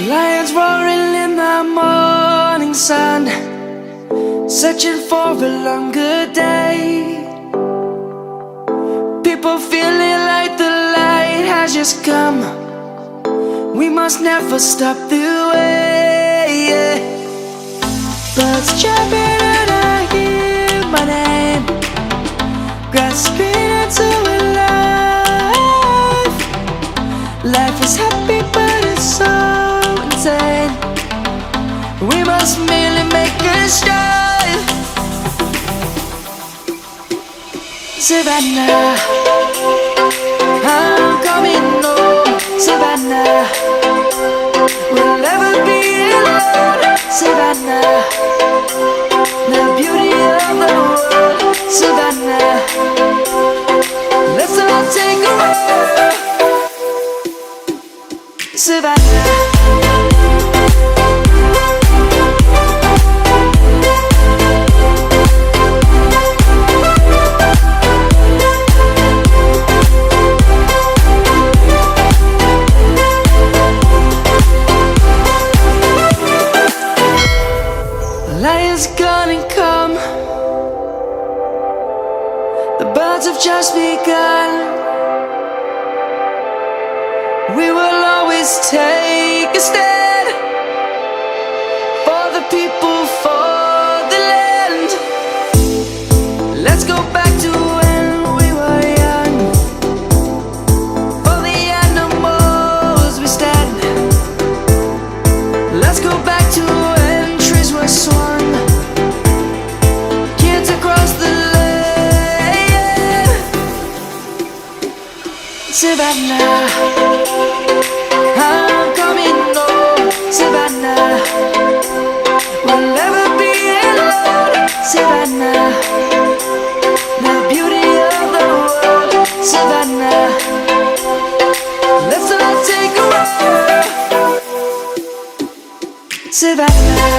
Lions roaring in the morning sun, searching for a longer day. People feeling like the light has just come. We must never stop the way. Birds chirping and I hear my name, grasping into a life. Life is happy but it's so insane. We must merely make a strive. Savannah, I'm coming home. Savannah, we'll never be alone. Savannah, the beauty of the world. Savannah, let's all take a walk. Savannah. Lion's gonna come. The birds have just begun. We will always take a stand for the people, for the land. Let's go back to when we were young. For the animals we stand. Let's go back to when trees were swung. Kids across the land. Savannah, I'm coming home. Savannah, we'll never be alone. Savannah, the beauty of the world. Savannah, let's all take a walk. Savannah.